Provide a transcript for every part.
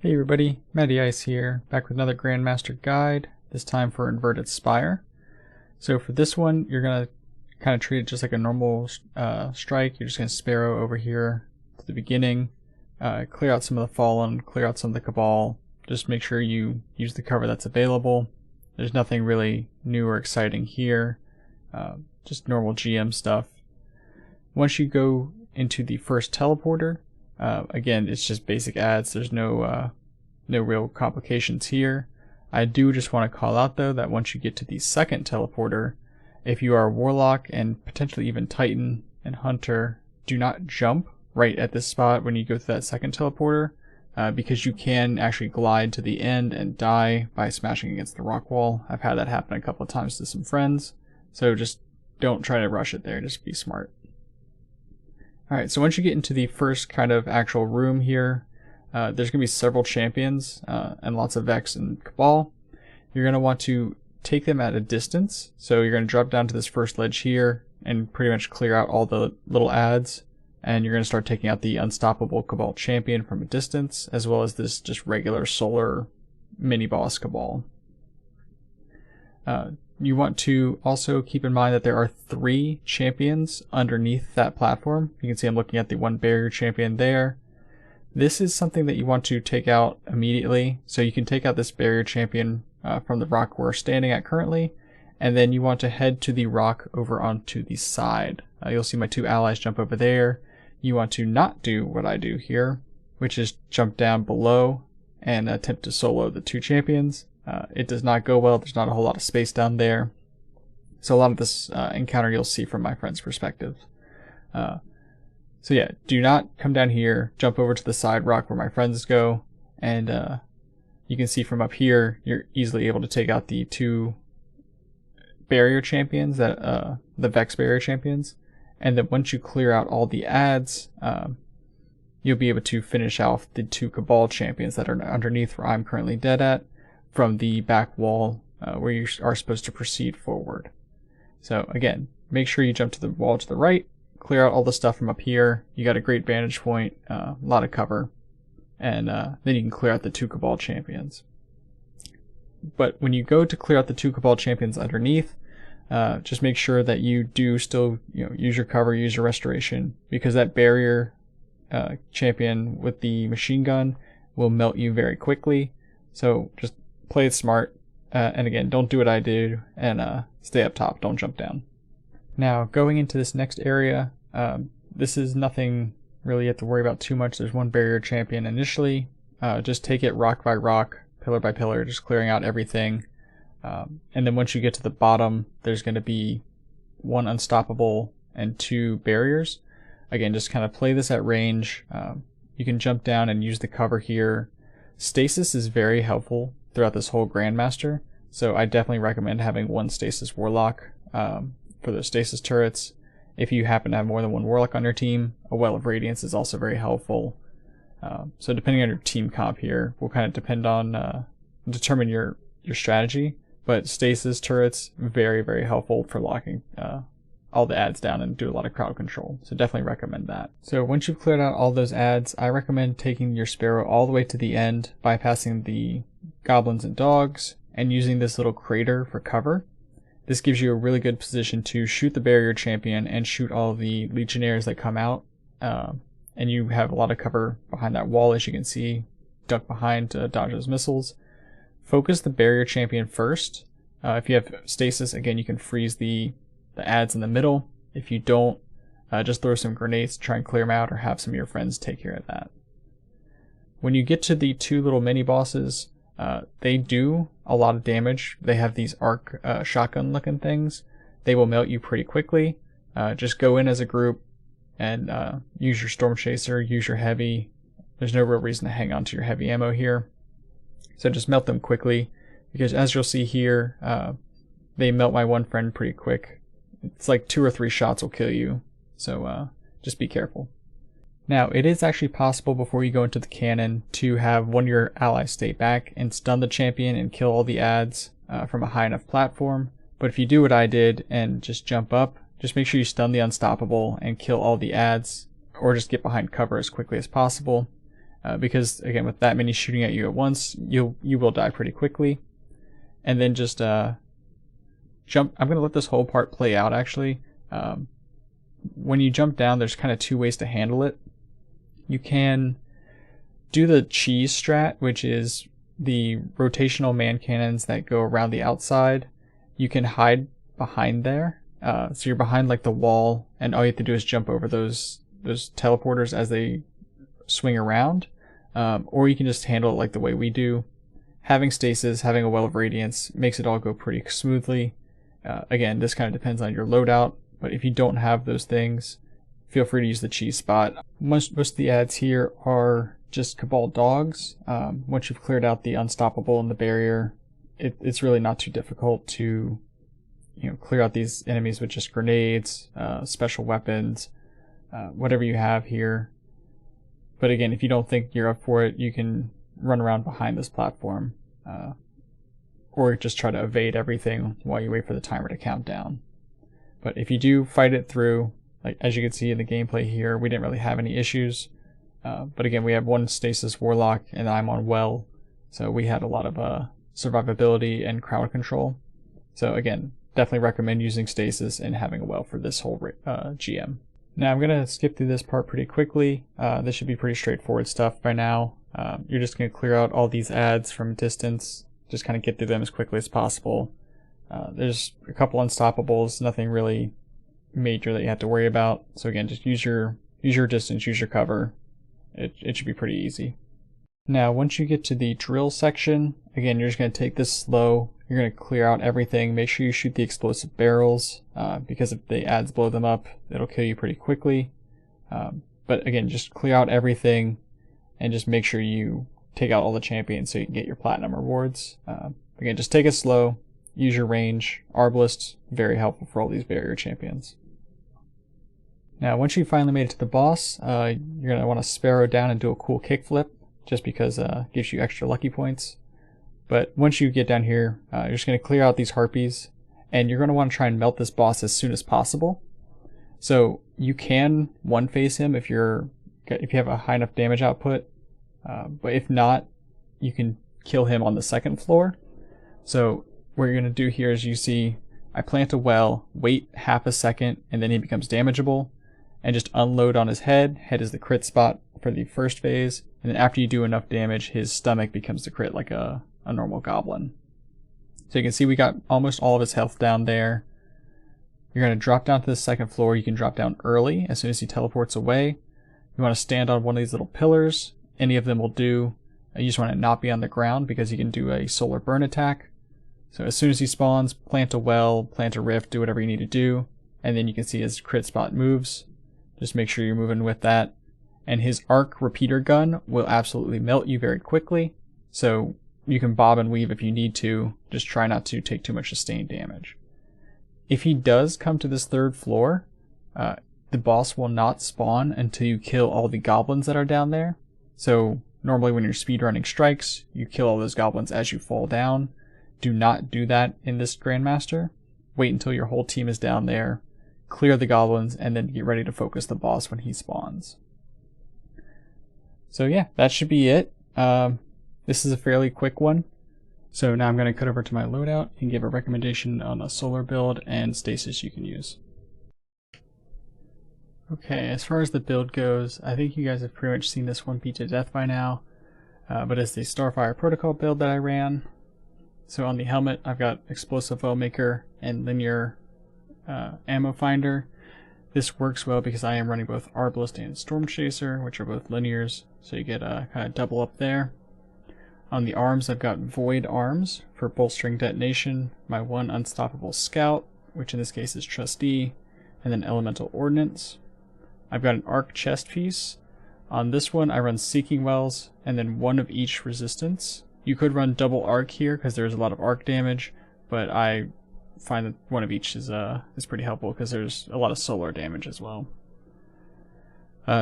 Hey everybody, Matty Ice here, back with another Grandmaster guide, this time for Inverted Spire. So for this one, you're going to kind of treat it just like a normal strike. You're just going to Sparrow over here to the beginning, clear out some of the Fallen, clear out some of the Cabal, just make sure you use the cover that's available. There's nothing really new or exciting here, just normal GM stuff. Once you go into the first teleporter, again, it's just basic adds. There's no real complications here. I do just want to call out though that once you get to the second teleporter, if you are Warlock and potentially even Titan and Hunter, do not jump right at this spot when you go through that second teleporter, because you can actually glide to the end and die by smashing against the rock wall. I've had that happen a couple of times to some friends, so just don't try to rush it there, just be smart. Alright, so once you get into the first kind of actual room here, there's going to be several champions and lots of Vex and Cabal. You're going to want to take them at a distance, so you're going to drop down to this first ledge here and pretty much clear out all the little adds, and you're going to start taking out the unstoppable Cabal champion from a distance, as well as this just regular solar mini-boss Cabal. You want to also keep in mind that there are 3 champions underneath that platform. You can see I'm looking at the one barrier champion there. This is something that you want to take out immediately. So you can take out this barrier champion from the rock we're standing at currently, and then you want to head to the rock over onto the side. You'll see my 2 allies jump over there. You want to not do what I do here, which is jump down below and attempt to solo the 2 champions. It does not go well. There's not a whole lot of space down there. So a lot of this encounter you'll see from my friend's perspective. So yeah, do not come down here, jump over to the side rock where my friends go, and you can see from up here, you're easily able to take out the 2 barrier champions, the Vex barrier champions, and then once you clear out all the adds, you'll be able to finish off the 2 Cabal champions that are underneath where I'm currently dead at, from the back wall where you are supposed to proceed forward. So again, make sure you jump to the wall to the right, clear out all the stuff from up here. You got a great vantage point, a lot of cover, and then you can clear out the 2 Cabal champions. But when you go to clear out the 2 Cabal champions underneath, just make sure that you do still use your cover, use your restoration, because that barrier champion with the machine gun will melt you very quickly. So just play it smart, and again, don't do what I did, and stay up top, don't jump down. Now, going into this next area, this is nothing really you have to worry about too much. There's one barrier champion initially. Just take it rock by rock, pillar by pillar, just clearing out everything. And then once you get to the bottom, there's going to be 1 unstoppable and 2 barriers. Again, just kind of play this at range. You can jump down and use the cover here. Stasis is very helpful throughout this whole Grandmaster, so I definitely recommend having 1 Stasis Warlock for those Stasis turrets. If you happen to have more than 1 Warlock on your team, a Well of Radiance is also very helpful. So depending on your team comp here, will kind of depend on determine your strategy, but Stasis turrets, very, very helpful for locking all the adds down and do a lot of crowd control, so definitely recommend that. So once you've cleared out all those adds, I recommend taking your Sparrow all the way to the end, bypassing the goblins and dogs, and using this little crater for cover. This gives you a really good position to shoot the barrier champion and shoot all the legionnaires that come out, and you have a lot of cover behind that wall, as you can see, duck behind to dodge those missiles. Focus the barrier champion first. If you have stasis, again, you can freeze the adds in the middle. If you don't, just throw some grenades to try and clear them out, or have some of your friends take care of that. When you get to the 2 little mini bosses, they do a lot of damage. They have these arc shotgun looking things. They will melt you pretty quickly. Just go in as a group and use your Storm Chaser, use your heavy. There's no real reason to hang on to your heavy ammo here. So just melt them quickly, because as you'll see here, they melt my one friend pretty quick. It's like 2 or 3 shots will kill you, so just be careful. Now, it is actually possible before you go into the cannon to have one of your allies stay back and stun the champion and kill all the adds from a high enough platform, but if you do what I did and just jump up, just make sure you stun the unstoppable and kill all the adds, or just get behind cover as quickly as possible. because again, with that many shooting at you at once, you will die pretty quickly. And then just jump. I'm going to let this whole part play out actually. When you jump down, there's kind of two ways to handle it. You can do the cheese strat, which is the rotational man cannons that go around the outside. You can hide behind there. So you're behind like the wall, and all you have to do is jump over those teleporters as they swing around. Or you can just handle it like the way we do. Having stasis, having a well of radiance makes it all go pretty smoothly. Again, this kind of depends on your loadout, but if you don't have those things, feel free to use the cheese spot. Most of the ads here are just Cabal dogs. Once you've cleared out the unstoppable and the barrier, it's really not too difficult to clear out these enemies with just grenades, special weapons, whatever you have here. But again, if you don't think you're up for it, you can run around behind this platform, or just try to evade everything while you wait for the timer to count down. But if you do fight it through, like as you can see in the gameplay here, we didn't really have any issues. But again, we have one Stasis Warlock and I'm on Well, so we had a lot of survivability and crowd control. So again, definitely recommend using Stasis and having a Well for this whole GM. Now I'm going to skip through this part pretty quickly. This should be pretty straightforward stuff by now. You're just going to clear out all these ads from distance, just kind of get through them as quickly as possible. There's a couple unstoppables, nothing really major that you have to worry about. So again, just use your distance, use your cover. It should be pretty easy. Now once you get to the drill section, again, you're just going to take this slow. You're going to clear out everything. Make sure you shoot the explosive barrels, because if the ads blow them up, it'll kill you pretty quickly. But again, just clear out everything and just make sure you take out all the champions so you can get your platinum rewards. Again, just take it slow, use your range. Arbalist, very helpful for all these barrier champions. Now once you finally made it to the boss, you're going to want to sparrow down and do a cool kickflip, just because it gives you extra lucky points. But once you get down here, you're just going to clear out these harpies, and you're going to want to try and melt this boss as soon as possible. So you can one phase him if you have a high enough damage output, but if not, you can kill him on the second floor. So what you're going to do here is, you see I plant a well, wait half a second, and then he becomes damageable, and just unload on his head. Head is the crit spot for the first phase, and then after you do enough damage, his stomach becomes the crit like a normal goblin. So you can see we got almost all of his health down there. You're going to drop down to the second floor. You can drop down early as soon as he teleports away. You want to stand on one of these little pillars. Any of them will do. You just want to not be on the ground because you can do a solar burn attack. So as soon as he spawns, plant a well, plant a rift, do whatever you need to do, and then you can see his crit spot moves. Just make sure you're moving with that. And his arc repeater gun will absolutely melt you very quickly. So you can bob and weave if you need to. Just try not to take too much sustained damage. If he does come to this third floor, the boss will not spawn until you kill all the goblins that are down there. So normally when you're speedrunning strikes, you kill all those goblins as you fall down. Do not do that in this Grandmaster. Wait until your whole team is down there, clear the goblins, and then get ready to focus the boss when he spawns. So yeah, that should be it. This is a fairly quick one. So now I'm going to cut over to my loadout and give a recommendation on a solar build and stasis you can use. Okay, as far as the build goes, I think you guys have pretty much seen this one beat to death by now. But it's the Starfire Protocol build that I ran. So on the helmet, I've got Explosive Wellmaker and Linear Ammo Finder. This works well because I am running both Arbalist and Storm Chaser, which are both linears, so you get a kind of double up there. On the arms, I've got Void Arms for bolstering detonation, my one Unstoppable Scout, which in this case is Trustee, and then Elemental Ordnance. I've got an Arc chest piece. On this one, I run Seeking Wells, and then one of each resistance. You could run double Arc here because there's a lot of Arc damage, but I find that one of each is pretty helpful because there's a lot of solar damage as well.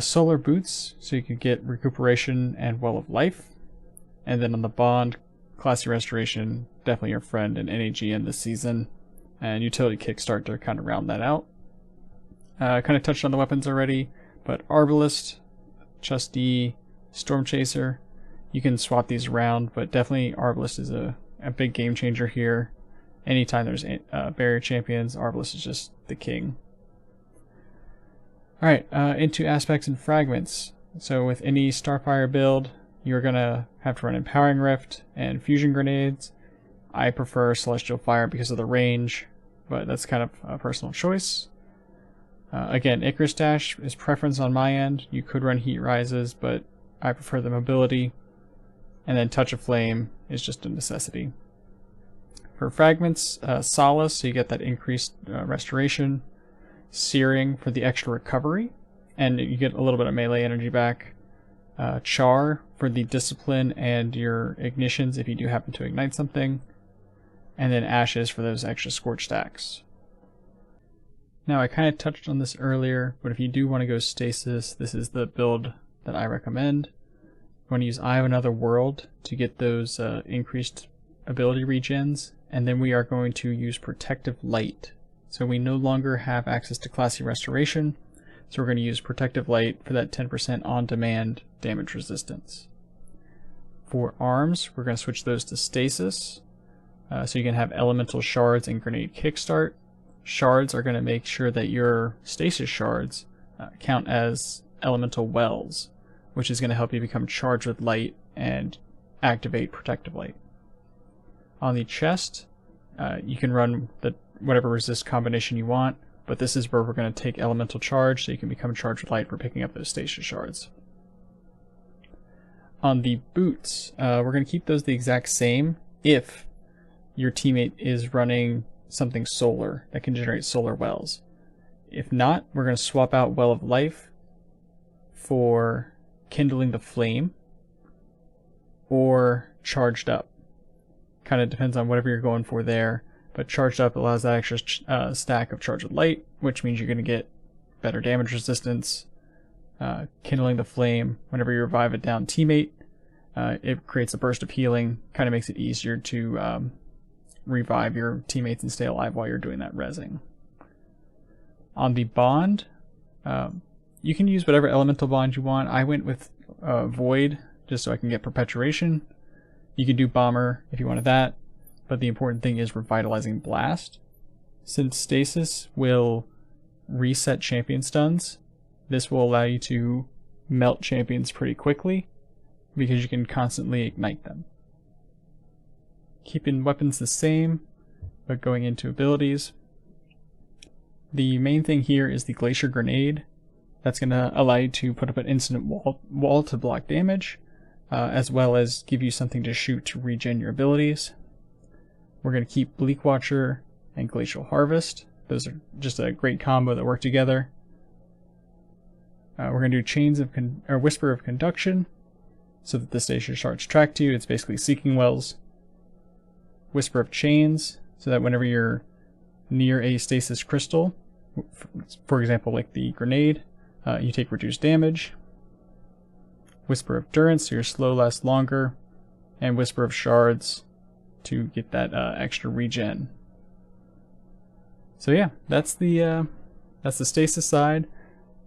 Solar Boots, so you can get Recuperation and Well of Life. And then on the Bond, Classy Restoration, definitely your friend in any GM this season. And Utility Kickstart to kind of round that out. Kind of touched on the weapons already, but Arbalist, Trustee, Storm Chaser. You can swap these around, but definitely Arbalest is a big game changer here. Anytime there's barrier champions, Arbalest is just the king. Alright, into aspects and fragments. So with any Starfire build, you're going to have to run Empowering Rift and Fusion Grenades. I prefer Celestial Fire because of the range, but that's kind of a personal choice. Again, Icarus Dash is preference on my end. You could run Heat Rises, but I prefer the mobility. And then Touch of Flame is just a necessity. For fragments, Solace, so you get that increased restoration. Searing for the extra recovery, and you get a little bit of melee energy back. Char for the discipline and your ignitions if you do happen to ignite something. And then Ashes for those extra scorch stacks. Now I kind of touched on this earlier, but if you do want to go Stasis, this is the build that I recommend. You want to use Eye of Another World to get those increased ability regens, and then we are going to use Protective Light. So we no longer have access to Classy Restoration, so we're going to use Protective Light for that 10% on-demand damage resistance. For arms, we're going to switch those to Stasis, so you can have Elemental Shards and Grenade Kickstart. Shards are going to make sure that your Stasis Shards count as Elemental Wells, which is going to help you become charged with light and activate Protective Light. On the chest, you can run whatever resist combination you want, but this is where we're going to take Elemental Charge so you can become charged with light for picking up those Stasis Shards. On the boots, we're going to keep those the exact same if your teammate is running something solar that can generate solar wells. If not, we're going to swap out Well of Life for Kindling the Flame or Charged Up. Kind of depends on whatever you're going for there, but Charged Up allows that extra stack of Charge with Light, which means you're going to get better damage resistance. Kindling the Flame, whenever you revive a down teammate, it creates a burst of healing, kind of makes it easier to revive your teammates and stay alive while you're doing that rezzing. On the bond, you can use whatever elemental bond you want. I went with Void just so I can get Perpetuation. You can do Bomber if you wanted that, but the important thing is Revitalizing Blast. Since Stasis will reset champion stuns, this will allow you to melt champions pretty quickly because you can constantly ignite them. Keeping weapons the same, but going into abilities. The main thing here is the Glacier Grenade. That's going to allow you to put up an instant wall to block damage, as well as give you something to shoot to regen your abilities. We're going to keep Bleak Watcher and Glacial Harvest. Those are just a great combo that work together. We're going to do Whisper of Conduction, so that the Stasis Shards track to you. It's basically Seeking Wells. Whisper of Chains, so that whenever you're near a Stasis Crystal, for example like the grenade, you take reduced damage. Whisper of Durance, so your slow lasts longer. And Whisper of Shards to get that extra regen. So yeah, that's the Stasis side.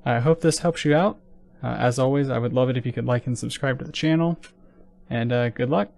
I hope this helps you out. As always, I would love it if you could like and subscribe to the channel. And good luck!